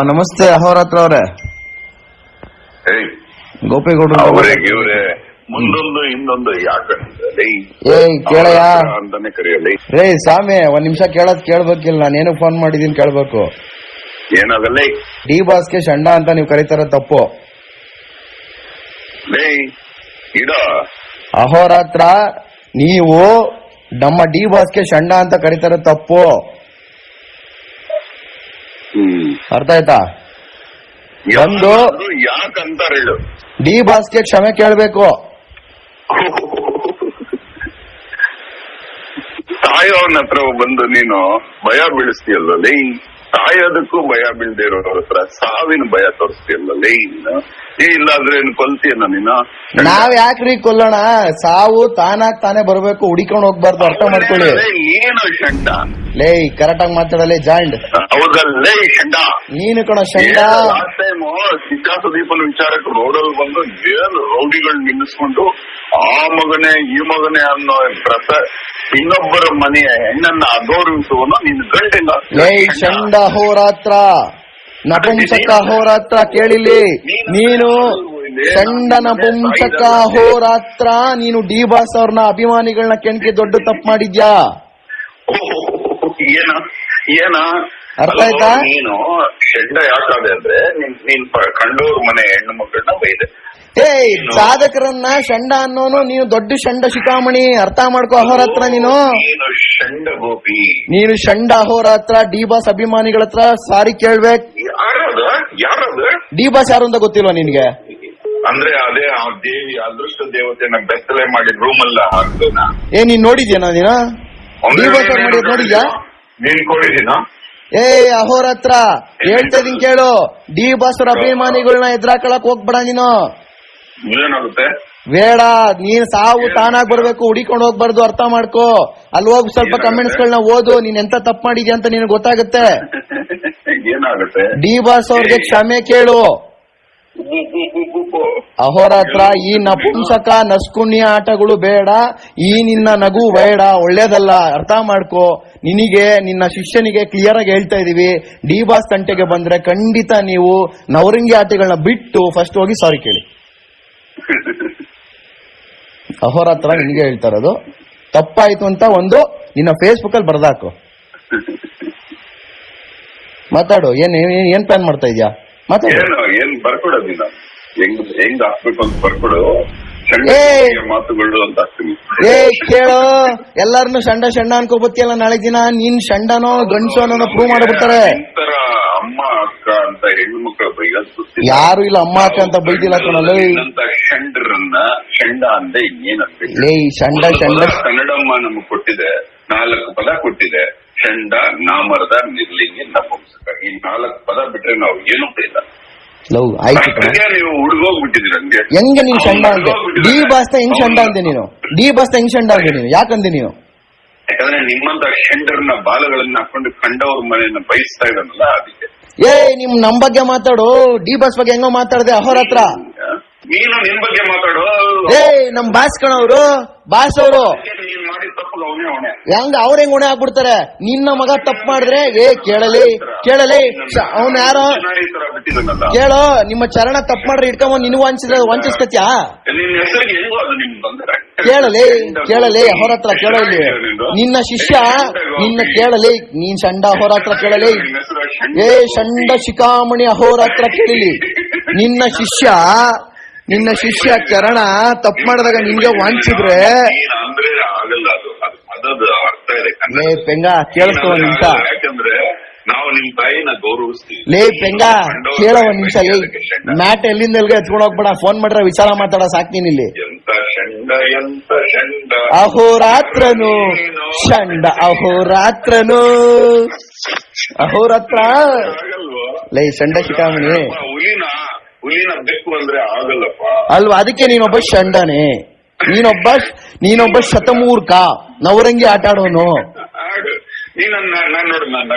ನಮಸ್ತೆ ಅಹೋರಾತ್ರ ಅವರೇ. ಗೋಪೇಗೌಡರು ಇವ್ರೆ ಮುಂದೊಂದು ಇನ್ನೊಂದು ಯಾಕಂದ್ರೆ ಕೇಳಯ್ಯ ಅಂತಾನೆ ಕರೆಯಲ್ಲ. ರೇ ಸ್ವಾಮಿ, ಒಂದ್ ನಿಮಿಷ ಕೇಳ್ಬೇಕಿಲ್ಲ, ನಾನೇನು ಫೋನ್ ಮಾಡಿದೀನಿ ಕೇಳ್ಬೇಕು. ಏನಾಗಲ್ಲ ಡಿ ಬಾಸ್ಗೆ ಷಂಡ ಅಂತ ನೀವು ಕರೀತಾರ ತಪ್ಪು. ಇಡ ಅಹೋರಾತ್ರ ನೀವು ನಮ್ಮ ಡಿ ಬಾಸ್ಗೆ ಷಂಡ ಅಂತ ಕರೀತಾರ ತಪ್ಪು. ಅರ್ಥ ಆಯ್ತಾ? ಒಂದು ಯಾಕಂತಾರ ಹೇಳು, ಡಿ ಬಾಸ್ಗೆ ಕ್ಷಮೆ ಕೇಳ್ಬೇಕು. ತಾಯೋನ ಹತ್ರ ಬಂದು ನೀನು ಭಯ ಬೀಳಿಸ್ತೀಯಲ್ಲ, ಸಾಯೋದಕ್ಕೂ ಭಯ ಬೀಳ್ದೆ ಇರೋರ ಹತ್ರ ಸಾವಿನ ಭಯ ತೋರಿಸ್ತೀಯಲ್ಲ. ಇಲ್ಲಾದ್ರೆ ಕೊಲ್ತೀಯನ ನೀನು? ನಾವ್ ಯಾಕ್ರಿ ಕೊಲ್ಲೋಣ? ಸಾವು ತಾನೇ ಬರ್ಬೇಕು, ಹುಡಿಕೊಂಡು ಹೋಗ್ಬಾರ್ದು. ಅರ್ಥ ಮಾಡ್ಕೊಳ್ಳಿ. ಏನು ಷಂಡ ಲೇ ಕರೆಕ್ಟ್ ಆಗಿ ಮಾತಾಡಲೇ ಜಾಂಡ್. ಹೌದಲ್ಲೇ ಷಂಡ ನೀನು ಕಣ ಷಂಡ. ಲಾಸ್ಟ್ ಟೈಮ್ ಸಿದ್ಧಾ ಸುದೀಪನ ವಿಚಾರಕ್ಕೆ ರೋಡಲ್ಲಿ ಬಂದು ಏನು ರೌಡಿಗಳು ನಿಲ್ಲಿಸ್ಕೊಂಡು ಆ ಮಗನೇ ಈ ಮಗನೇ ಅನ್ನೋ ಪ್ರಸ ಇನ್ನೊಬ್ಬರ ಮನೆಯ ಹೆಣ್ಣನ್ನ ಅಗೌರವಿಸುವನು ನಿನ್ ಗಂಟೆಲ್ಲ. ಲೇ ಷಂಡ ಅಹೋರಾತ್ರ, ನಪುಂಸಕ ಅಹೋರಾತ್ರ ಕೇಳಿಲಿ. ನೀನು ಷಂಡ ನಪುಂಸಕ ಅಹೋರಾತ್ರ, ನೀನು ಡಿ ಬಾಸ್ ಅವ್ರನ್ನ ಅಭಿಮಾನಿಗಳನ್ನ ಕೆಣಕಿ ದೊಡ್ಡ ತಪ್ಪು ಮಾಡಿದ್ಯಾ? ಏನ ಅರ್ಥ ಆಯ್ತಾ? ನೀನು ಷಂಡ ಯಾಕಾದೆ ಅಂದ್ರೆ ನೀನ್ ಕಂಡೋರ್ ಮನೆ ಹೆಣ್ಣು ಮಕ್ಕಳನ್ನ ಬೈದೆ. ಸಾಧಕರನ್ನ ಷಂಡ ಅನ್ನೋನು ನೀನು ದೊಡ್ಡ ಷಂಡ ಶಿಖಾಮಣಿ. ಅರ್ಥ ಮಾಡ್ಕೋ ಅಹೋರಾತ್ರ. ನೀನು ಷಂಡ ಗೋಪಿ, ನೀನು ಷಂಡ ಅಹೋರಾತ್ರ. ಡಿ ಬಾಸ್ ಅಭಿಮಾನಿಗಳ ಹತ್ರ ಸಾರಿ ಕೇಳ್ಬೇಕು. ಯಾರದ ಡಿ ಬಾಸ್ ಯಾರು ಅಂತ ಗೊತ್ತಿಲ್ವಾ ನಿನ್ಗೆ? ಅಂದ್ರೆ ಅದೇ ಆ ದೇವಿ ಅದೃಷ್ಟ ದೇವತೆನ ಬೆತ್ತಲೆ ಮಾಡಿ ರೂಮ್ ಅಲ್ಲ ಹಾಕ್ತೇನ. ನೀನ್ ನೋಡಿದ್ಯಾ? ನೀನು ಡಿ ಬಾಸ್ ಅವ್ರು ಮಾಡಿದ್ ನೋಡಿದ್ಯಾ? ನೀನ್ ಕೊಡಿದೀನ? ಅಹೋರಾತ್ರ ಹೇಳ್ತಾ ಇದೀನಿ ಕೇಳು. ಡಿ ಬಾಸ್ ಅವ್ರ ಅಭಿಮಾನಿಗಳನ್ನ ಎದುರಾಕಳಕ್ ಹೋಗ್ಬೇಡ ನೀನು. ಏನಾಗುತ್ತೆ? ಬೇಡ, ನೀನ್ ಸಾವು ತಾನಾಗ್ ಬರ್ಬೇಕು, ಹುಡಿಕೊಂಡು ಹೋಗ್ಬಾರ್ದು. ಅರ್ಥ ಮಾಡ್ಕೋ. ಅಲ್ಲಿ ಹೋಗಿ ಸ್ವಲ್ಪ ಕಮೆಂಟ್ಸ್ ಗಳನ್ನ ಓದು. ನೀನ್ ಎಂತ ತಪ್ಪು ಮಾಡಿದ್ಯಾ ಅಂತ ನಿನಗೆ ಗೊತ್ತಾಗುತ್ತೆ. ಏನಾಗುತ್ತೆ? ಡಿ ಬಾಸ್ ಅವ್ರಿಗೆ ಕ್ಷಮೆ ಕೇಳು. ಅಹೋರಾತ್ರ, ಈ ನಪುಂಸಕ ನಸ್ಕುಣ್ಯ ಆಟಗಳು ಬೇಡ. ಈ ನಿನ್ನ ನಗು ಬೇಡ, ಒಳ್ಳೇದಲ್ಲ. ಅರ್ಥ ಮಾಡ್ಕೋ. ನಿನಗೆ ನಿನ್ನ ಶಿಷ್ಯನಿಗೆ ಕ್ಲಿಯರ್ ಆಗಿ ಹೇಳ್ತಾ ಇದೀವಿ, ಡಿ ಬಾಸ್ ತಂಟೆಗೆ ಬಂದ್ರೆ ಖಂಡಿತ ನೀವು ನವರಂಗಿ ಆಟಗಳನ್ನ ಬಿಟ್ಟು ಫಸ್ಟ್ ಹೋಗಿ ಸಾರಿ ಕೇಳಿ. ಅಹೋರಾತ್ರ ನಿನಗೆ ಹೇಳ್ತಾ ಇರೋದು, ತಪ್ಪಾಯ್ತು ಅಂತ ಒಂದು ನಿನ್ನ ಫೇಸ್ಬುಕ್ ಅಲ್ಲಿ ಬರ್ದಾಕು. ಮಾತಾಡು. ಏನ್ ಪ್ಲಾನ್ ಮಾಡ್ತಾ ಇದ್ಯಾ? ಮಾತಾಡು. ಏನ್ ಬರ್ಕೊಡೋದಿಲ್ಲ, ಹೆಂಗ್ ಹಾಕ್ಬೇಕು ಅಂತ ಬರ್ಕೊಡು. ಮಾತುಗಳು ಅಂತ ಹಾಕ್ತೀನಿ. ಕೇಳೋ, ಎಲ್ಲಾರನು ಷಂಡ ಅನ್ಕೋಬತ್ತಿಯಲ್ಲ. ನಾಳೆ ದಿನ ನೀನ್ ಷಂಡನೋ ಗಂಡಸೋ ಅನ್ನೋ ಪ್ರೂವ್ ಮಾಡ್ಬಿಡ್ತಾರೆ. ಅಮ್ಮ ಅಕ್ಕ ಅಂತ ಹೆಣ್ಣು ಮಕ್ಕಳ ಬೈಯೋದು ಯಾರು ಇಲ್ಲ. ಅಮ್ಮ ಅಕ್ಕ ಅಂತ ಬೈದಿಲ್ಲ ಕಣಲ್ಲ. ಷಂಡ್ರನ್ನ ಷಂಡ ಅಂದ್ರೆ ಇನ್ನೇನಂತ ಷಂಡ ಕನ್ನಡಮ್ಮ ನಮಗ್ ಕೊಟ್ಟಿದೆ, 4 ಪದ ಕೊಟ್ಟಿದೆ. ಷಂಡ, ನಾಮರದ, ನಿರ್ಲಿಂಗಿ, ನಪುಂಸಕ. ಈ 4 ಪದ ಬಿಟ್ರೆ ನಾವು ಏನೂ ಇಲ್ಲ. ನೀವು ಹುಡುಗೋಗ್ಬಿಟ್ಟಿದ್ದೀರ. ಹೆಂಗೆ ನೀನ್ ಷಂಡ ಅಂದೆ? ಡಿ ಬಾಸ್ ಹೆಂಗ್ ಷಂಡ ಅಂದೆ ನೀನು? ಡಿ ಬಾಸ್ ಹೆಂಗ್ ಷಂಡ ಅಂದೆ ನೀನು? ಯಾಕಂದೆ ನೀನು? ಯಾಕಂದ್ರೆ ನಿಮ್ಮಂತ ಷಂಡರ್ನ ಬಾಲಗಳನ್ನ ಹಾಕೊಂಡು ಕಂಡವ್ರ ಮನೆಯನ್ನ ಬಯಸ್ತಾ ಇದ್ದಾನಲ್ಲ, ಅದಕ್ಕೆ. ನಮ್ ಬಗ್ಗೆ ಮಾತಾಡು. ಡಿ ಬಾಸ್ ಬಗ್ಗೆ ಹೆಂಗೋ ಮಾತಾಡದೆ ಅಹೋರಾತ್ರ. ನೀನು ನಿಮ್ ಬಗ್ಗೆ ಮಾತಾಡು. ನಮ್ ಬಾಸ್ ಕಣವ್ರು, ಬಾಸ್ ಅವರು ಹೆಂಗ ಅವ್ರ ಹೆಂಗ್ ಹೊಣೆ ಆಗ್ಬಿಡ್ತಾರೆ. ನಿನ್ನ ಮಗ ತಪ್ಪು ಮಾಡಿದ್ರೆ ಕೇಳಲಿ ಅವ್ನ ಯಾರೋ ಕೇಳೋ. ನಿಮ್ಮ ಚರಣ ತಪ್ಪು ಮಾಡ್ರೆ ಇಟ್ಕೊಂಡ್ ನಿನ್ನ ವಂಚಿಸ್ಕತ್ಯಾ? ಕೇಳಲಿ ಅಹೋರಾತ್ರ ಕೇಳೋ. ಇಲ್ಲಿ ನಿನ್ನ ಶಿಷ್ಯ ನಿನ್ನ ಕೇಳಲಿ. ನೀನ್ ಷಂಡ ಅಹೋರಾತ್ರ ಕೇಳಲಿ. ಷಂಡ ಶಿಖಾಮಣಿ ಅಹೋರಾತ್ರ ಕೇಳಲಿ. ನಿನ್ನ ಶಿಷ್ಯ ಚರಣ ತಪ್ಪು ಮಾಡಿದಾಗ ನಿನ್ಗೆ ವಂಚಿದ್ರೆ ಪೆಂಗ ಕೇಳಿಸ್ಕೊ ಒಂದ್ ನಿಮಿಷ. ಯಾಕಂದ್ರೆ ನಾವು ನಿಮ್ ತಾಯಿನ ಗೌರವಿಸ್ತೀವಿ. ಪೆಂಗ ಕೇಳೋ ಒಂದ್ ನಿಮಿಷ. ಮ್ಯಾಟ್ ಎಲ್ಲಿಂದ ಎಲ್ಗೆ ಹಚ್ಕೊಂಡ್ ಹೋಗ್ಬೇಡ. ಫೋನ್ ಮಾಡ್ರೆ ವಿಚಾರ ಮಾತಾಡ ಸಾಕ್ತೀನಿ ಇಲ್ಲಿ. ಅಹೋರಾತ್ರನು ಷಂಡ ಅಹೋರಾತ್ರನು ಅಹೋರಾತ್ರ. ಷಂಡ ಶಿಖಾಮಣಿ ಹುಲಿನ ಬೆಕ್ಕು ಅಂದ್ರೆ ಆಗಲ್ಲಪ್ಪ ಅಲ್ವಾ? ಅದಕ್ಕೆ ನೀನೊಬ್ಬ ಷಂಡನೆ. ನೀನೊಬ್ಬ ಶತಮೂರ್ಖ, ನವರಂಗಿ ಆಟ ಆಡೋನು.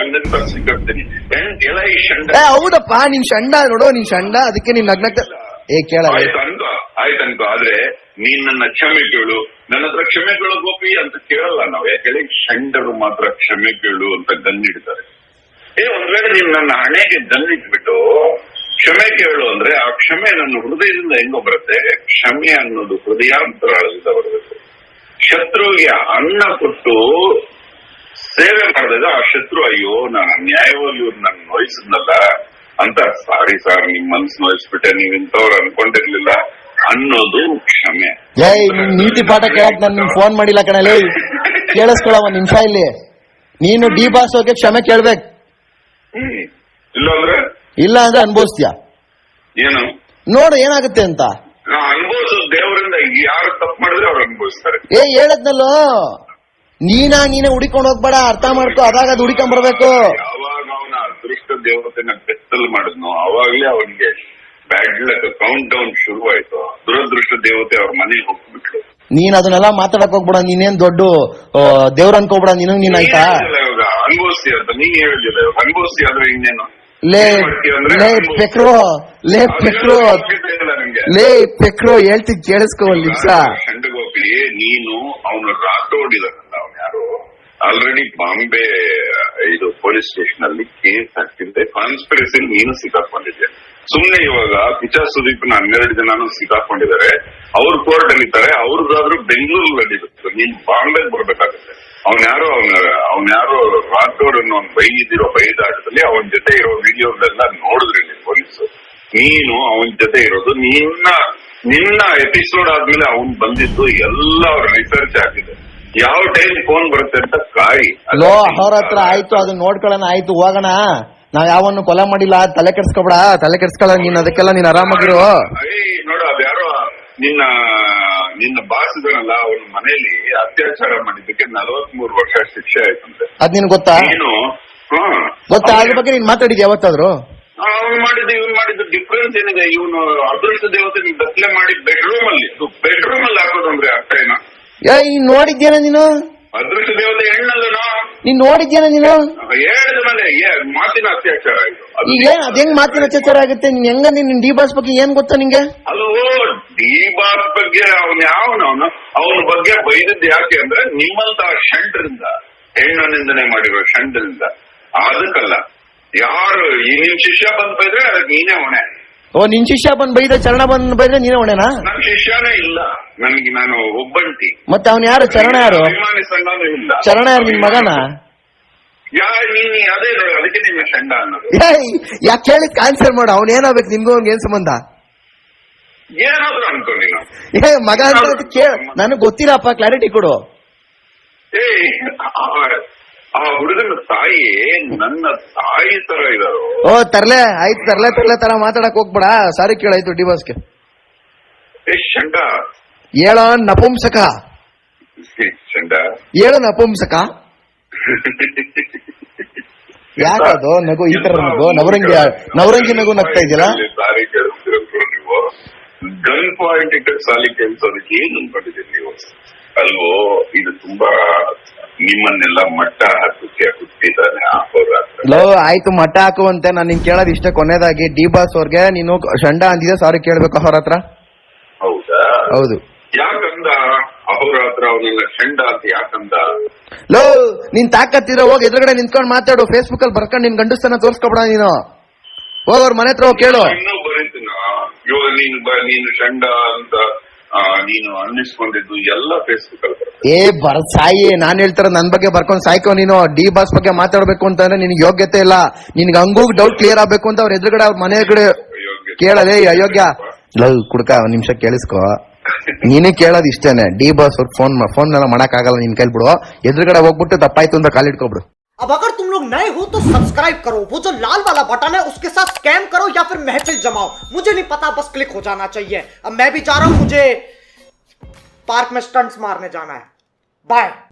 ಹೌದಪ್ಪ, ನೀನ್ ಷಂಡ ನೋಡು. ನೀನ್ ಷಂಡ, ಅದಕ್ಕೆ ನೀನ್ ನಗ್ನಕ್ಕ ಕೇಳ. ಆಯ್ತನ್ಕೋ. ಆದ್ರೆ ನೀನ್ ನನ್ನ ಕ್ಷಮೆ ಕೇಳು. ನನ್ನ ಹತ್ರ ಕ್ಷಮೆ ಕೇಳೋ ಗೋಪಿ ಅಂತ ಕೇಳಲ್ಲ ನಾವು. ಯಾಕೆ ಷಂಡರು ಮಾತ್ರ ಕ್ಷಮೆ ಕೇಳು ಅಂತ ಗನ್ನಿಡ್ತಾರೆ. ಒಂದ್ ವೇಳೆ ನೀನ್ ನನ್ನ ಹಣೆಗೆ ಜನ್ನಿಟ್ಬಿಟ್ಟು ಕ್ಷಮೆ ಕೇಳು ಅಂದ್ರೆ ಆ ಕ್ಷಮೆ ನನ್ನ ಹೃದಯದಿಂದ ಹೆಂಗೋ ಬರುತ್ತೆ. ಕ್ಷಮೆ ಅನ್ನೋದು ಹೃದಯಾಂತರಾಳದಿಂದ ಬರಬೇಕು. ಶತ್ರುವಿಗೆ ಅನ್ನ ಕೊಟ್ಟು ಸೇವೆ ಮಾಡಿದಾಗ ಆ ಶತ್ರು ಅಯ್ಯೋ ನಾನು ಅನ್ಯಾಯವಾಗಿ ಇವ್ರು ನನ್ನ ನೋಯಿಸಿದ್ನಲ್ಲ ಅಂತ, ಸಾರಿ ಸಾರ್ ನಿಮ್ ಮನ್ಸು ನೋಯಿಸ್ಬಿಟ್ಟೆ, ನೀವ್ ಇಂಥವ್ರು ಅನ್ಕೊಂಡಿರ್ಲಿಲ್ಲ ಅನ್ನೋದು ಕ್ಷಮೆ. ನೀತಿ ಪಾಠ ಕೇಳಕ್ ನಾನು ನಿಮ್ಗೆ ಫೋನ್ ಮಾಡಿಲ್ಲ ಕಣಲೆ, ಕೇಳಿಸ್ಕೊಳ ಒಂದ್ ನಿಮಿಷ ಇಲ್ಲಿ. ನೀನು ಡಿ ಬಾಸ್ ಹೋಗಿ ಕ್ಷಮೆ ಕೇಳ್ಬೇಕು, ಇಲ್ಲ ಅಂದ್ರೆ ಅನ್ಭವಿಸ್ತೀಯ. ಏನು ನೋಡು ಏನಾಗುತ್ತೆ ಅಂತ. ಅನುಭವಿಸೋದು ದೇವರಿಂದ, ಯಾರು ತಪ್ಪು ಮಾಡಿದ್ರೆ ಅವ್ರು ಅನುಭವಿಸ್ತಾರೆ. ಹೇಳದ್ನಲ್ಲೋ, ನೀನೇ ಹುಡಿಕೊಂಡು ಹೋಗ್ಬೇಡ, ಅರ್ಥ ಮಾಡ್ಕೊ, ಅದಾಗ ಅದು ಹುಡಿಕೊಂಡ್ ಬರ್ಬೇಕು. ಯಾವಾಗ ಅವನ ಅದೃಷ್ಟ ದೇವತೆನ ಬೆತ್ತಲ್ ಮಾಡಿದ್ನೋ ಅವಾಗ್ಲೇ ಅವನಿಗೆ ಬ್ಯಾಡ್ ಲಕ್ ಕೌಂಟ್ ಡೌನ್ ಶುರುವಾಯ್ತು. ದುರದೃಷ್ಟ ದೇವತೆ ಅವ್ರ ಮನೆಗೆ ಹೋಗ್ಬಿಟ್ರು. ನೀನ್ ಅದನ್ನೆಲ್ಲ ಮಾತಾಡಕ್ ಹೋಗ್ಬೇಡ, ನೀನೇನ್ ದೊಡ್ಡ ದೇವ್ರ ಅನ್ಕೋಬೇಡ. ನೀನ್ ಆಯ್ತಾ ಅನುಭವಿಸ್ತೀಯ ಅಂತ ನೀನ್ ಹೇಳಿಲ್ಲ, ಅನುಭವಿಸ್ತೀಯ ಅಂದ್ರೆ ಇನ್ನೇನು. ಪೆಕ್ರೋ ಹೇಳ್ತಿದ್ ಕೇಳಿಸ್ಕೊ ಒಂದ್ ನಿಮಿಷ. ಚಂಡಗೋಪಿ ನೀನು ಅವನು ರಾತೋಡಿದಾನಲ್ಲ, ಅವನು ಯಾರು ಆಲ್ರೆಡಿ ಬಾಂಬೆ ಇದು ಪೊಲೀಸ್ ಸ್ಟೇಷನ್ ಅಲ್ಲಿ ಕೇಸ್ ಹಾಕಿದ್ದೆ. ಕಾನ್ಸ್ಪಿರಸಿ ನೀನು ಸಿಕ್ಕಾಕೊಂಡಿದ್ದೆ. ಸುಮ್ನೆ ಇವಾಗ ಪಿಚಾ ಸುದೀಪ್ನ 12 ಜನನು ಸಿಕ್ಕಾಕೊಂಡಿದ್ದಾರೆ. ಅವ್ರು ಕೋರ್ಟ್ ಅಲ್ಲಿ ಇದ್ದಾರೆ. ಅವ್ರಿಗಾದ್ರೂ ಬೆಂಗಳೂರಲ್ಲಿ ಇರುತ್ತೆ, ನೀನ್ ಬಾಂಬೆಗೆ ಬರ್ಬೇಕಾಗುತ್ತೆ. ಅವನ್ಯಾರೋ ರಾಥೋಡ್ ಅನ್ನೋ ಬೈದಿರೋ ಬೈದಾಟದಲ್ಲಿ ಅವನ ಜೊತೆ ಇರೋ ವಿಡಿಯೋಗಳೆಲ್ಲ ನೋಡಿದ್ರಿ ನೀವು ಪೊಲೀಸರು. ನೀನು ಅವನ ಜೊತೆ ಇರೋದು ನಿನ್ನ ಎಪಿಸೋಡ್ ಆದ್ಮೇಲೆ ಅವನ್ ಬಂದಿದ್ದು ಎಲ್ಲ ಅವ್ರ ರಿಸರ್ಚ್ ಆಗಿದೆ. ಯಾವ ಟೈಮ್ ಫೋನ್ ಬರುತ್ತೆ ಅಂತ ಕಾಯಿ. ಅವ್ರ ಹತ್ರ ಆಯ್ತು, ಅದನ್ನ ನೋಡ್ಕೊಳ್ಳೋಣ, ಆಯ್ತು ಹೋಗೋಣ. ನಾವ್ ಯಾವನ್ನು ಕೊಲೆ ಮಾಡಿಲ್ಲ, ತಲೆ ಕೆಡ್ಸ್ಕೊಬೇಡ, ತಲೆ ಕೆಡ್ಸ್ಕೊಳ. ನೀನ್ ಅದಕ್ಕೆಲ್ಲ ನೀನ್ ಆರಾಮಾಗಿರೋ. ನೋಡು, ಅದ್ಯಾರೋ ನಿನ್ನ ಬಾಸ್ ಇದಾನಲ್ಲ, ಅವನ ಮನೆಯಲ್ಲಿ ಅತ್ಯಾಚಾರ ಮಾಡಿದ್ದಕ್ಕೆ 43 ವರ್ಷ ಶಿಕ್ಷೆ ಆಯ್ತಂತೆ. ಅದ್ ನಿನ್ ಗೊತ್ತಾ? ಗೊತ್ತಾ? ಅದ್ರ ಬಗ್ಗೆ ನೀನ್ ಮಾತಾಡಿದ್ಯ ಯಾವತ್ತಾದ್ರು? ಅವ್ನು ಮಾಡಿದ್ದು ಡಿಫ್ರೆನ್ಸ್ ಏನಿದೆ? ಇವನು ಅದೃಷ್ಟ ದೇವತೆ ದತ್ಲೆ ಮಾಡಿ ಬೆಡ್ರೂಮ್ ಅಲ್ಲಿ ಹಾಕೋದಂದ್ರೆ ಅರ್ಥ ಏನೋ? ನೋಡಿದ್ಯೇನ ನೀನು? ಅದೃಷ್ಟ ದೇವತೆ ಹೆಣ್ಣಲ್ಲನೋ? ನೀನ್ ನೋಡಿದ್ಯೇನ ನೀನು? ಹೇಳಿದ ಮೇಲೆ ಮಾತಿನ ಅತ್ಯಾಚಾರ ಆಯ್ತು. ಈಗ ಅದ್ ಹೆಂಗ್ ಮಾತಿನ ಅತ್ಯಾಚಾರ ಆಗುತ್ತೆ? ನೀನ್ ನಿನ್ ಡಿ ಬಾಸ್ ಬಗ್ಗೆ ಏನ್ ಗೊತ್ತಾ ನಿಂಗೆ? ಅಲ್ವೋ, ಡಿ ಬಾಸ್ ಬಗ್ಗೆ ಅವನ ಬಗ್ಗೆ ಬೈದದ್ದು ಯಾಕೆ ಅಂದ್ರೆ ನಿಮ್ಮಂತ ಷಂಡ್ರಿಂದ, ಹೆಣ್ಣು ನಿಂದನೆ ಮಾಡಿರೋ ಷಂಡ್ರಿಂದ. ಅದಕ್ಕಲ್ಲ, ಯಾರು ನಿನ್ ಶಿಷ್ಯ ಬಂದ್ ಬೈದ್ರೆ ಅದಕ್ಕೆ ನೀನೇ ಹೊಣೆ. ನಿನ್ ಶಿಷ್ಯ ಬಂದ್ ಬೈದ, ಚರಣ ಬಂದ್ ಬೈದ್ರೆ ನೀನೇ ಹೊಣೆನಾ? ನನ್ ಶಿಷ್ಯನೇ ಇಲ್ಲ, ನಾನು ಒಬ್ಬಂಟಿ. ಮತ್ತೆ ಅವ್ನು ಯಾರು? ಚರಣ ಯಾರು? ಅಭಿಮಾನಿ ಸಂಘನೂ ಇಲ್ಲ. ಚರಣ ಯಾರು? ನಿನ್ ಮಗನ? ಅದೇ ಅದಕ್ಕೆ ನಿನ್ನ ಷಂಡ ಅನ್ನೋದು. ಯಾಕೆ ಕೇಳಿದ್ ಆನ್ಸರ್ ಮಾಡು. ಅವ್ನ ಏನಾಗ್ಬೇಕು? ನಿನ್ಗೂ ಅವ್ನಿಗೆ ಏನ್ ಸಂಬಂಧ? ಏನಾದ್ರು ಅನ್ಕೊ ನೀನು. ಮಗ ಅಂತ ಕೇಳ, ನನಗ್ ಗೊತ್ತಿಲ್ಲಪ್ಪ, ಕ್ಲಾರಿಟಿ ಕೊಡು. ಆ ಹುಡುಗನ ತಾಯಿ ನನ್ನ ತಾಯಿ ತರ ಇದಾರೋ. ತರ್ಲೆ ಆಯ್ತು, ತರ್ಲೆ ತರ ಮಾತಾಡಕ್ ಹೋಗ್ಬೇಡ. ಸಾರಿ ಕೇಳಾಯ್ತು ಡಿ ಬಾಸ್ಗೆ. ಷಂಡ ಹೇಳೋ ನಪುಂಸಕ, ಷಂಡ ಹೇಳು ನಪುಂಸಕ. ಯಾಕದು ನಗು? ಈ ತರ ನಗು, ನವರಂಗಿ ನಗು ನಗ್ತಾ ಇದೆಯಲ್ಲ. ಸಾರಿ ಕೇಳಿಸ್ತಿರೋ ನೀವು, ಗನ್ ಪಾಯಿಂಟ್ ಇಟ್ಟ ಸಾಲಿ ಕೇಳಿಸೋದಕ್ಕೆ ಏನ್ ಅನ್ಕೊಂಡಿದ್ದೀರಿ ನೀವು? ಅಲ್ವೋ, ಇದು ತುಂಬಾ ನಿಮ್ಮನ್ನೆಲ್ಲ ಮಟ್ಟ ಹಾಕಕ್ಕೆ ಹುಟ್ಟಿದ್ದಾನೆ ಆಯ್ತು, ಮಟ್ಟ ಹಾಕುವಂತೆ. ನಾನು ನಿನ್ ಕೇಳೋದು ಇಷ್ಟ. ಕೊನೆಯದಾಗಿ ಡಿ ಬಾಸ್ ಅವ್ರಿಗೆ ನೀನು ಷಂಡ ಅಂದಿದೆ, ಸಾರಿ ಕೇಳ್ಬೇಕು ಅವ್ರ ಹತ್ರ. ಹೌದಾ? ಹೌದು. ಯಾಕಂದ ಅವ್ರ ಹತ್ರ ಅವನೆಲ್ಲ ಷಂಡ ಅಂತ ಯಾಕಂದ? ನೀನ್ ತಾಕತ್ತಿದ್ರೆ ಹೋಗಿ ಎದುರುಗಡೆ ನಿಂತ್ಕೊಂಡ್ ಮಾತಾಡು. ಫೇಸ್ಬುಕ್ ಅಲ್ಲಿ ಬರ್ಕೊಂಡು ನಿನ್ ಗಂಡಸ್ತನ ತೋರ್ಸ್ಕೊಬೇಡ. ನೀನು ಹೋಗೋರ್ ಮನೆ ಹತ್ರ ಹೋಗಿ ಕೇಳು. ಇನ್ನೂ ಬರೀತೀನ ಇವಾಗ ನೀನು ಷಂಡ ಅಂತ ನೀನು ಅನ್ನಿಸ್ಕೊಂಡಿದ್ದು ಎಲ್ಲ ಫೇಸ್ಬುಕ್ ಅಲ್ಲಿ ಸಾಯಿ. ನಾನ್ ಹೇಳ್ತಾರ ನನ್ ಬಗ್ಗೆ ಬರ್ಕೊಂಡ್ ಸಾಯ್ಕೋ. ನೀನು ಡಿ ಬಾಸ್ ಬಗ್ಗೆ ಮಾತಾಡ್ಬೇಕು ಅಂತಂದ್ರೆ ನಿನ್ಗೆ ಯೋಗ್ಯತೆ ಇಲ್ಲ. ನಿನ್ಗೆ ಹಂಗೂ ಡೌಟ್ ಕ್ಲಿಯರ್ ಆಗ್ಬೇಕು ಅಂತ ಅವ್ರ ಎದುರುಗಡೆ, ಅವ್ರ ಮನೆ ಎದುರುಗಡೆ ಕೇಳದೆ. ಅಯೋಗ್ಯ ಕುಡ್ಕ, ಒಂದ್ ನಿಮಿಷ ಕೇಳಿಸ್ಕೊ. ನೀನೇ ಕೇಳೋದು ಇಷ್ಟೇನೆ. ಡಿ ಬಾಸ್ ಅವ್ರ ಫೋನ್ ಎಲ್ಲ ಮಾಡಕ್ ಆಗಲ್ಲ ನಿನ್ ಕೈಲಿ. ಬಿಡು, ಎದುರುಗಡೆ ಹೋಗ್ಬಿಟ್ಟು ತಪ್ಪಾಯ್ತು ಅಂತ ಕಾಲಿಟ್ಕೊಬಿಡು. अब अगर तुम लोग नए हो तो सब्सक्राइब करो, वो जो लाल वाला बटन है उसके साथ स्कैम करो या फिर महफिल जमाओ, मुझे नहीं पता, बस क्लिक हो जाना चाहिए। अब मैं भी जा रहा हूं, मुझे पार्क में स्टंट्स मारने जाना है। बाय।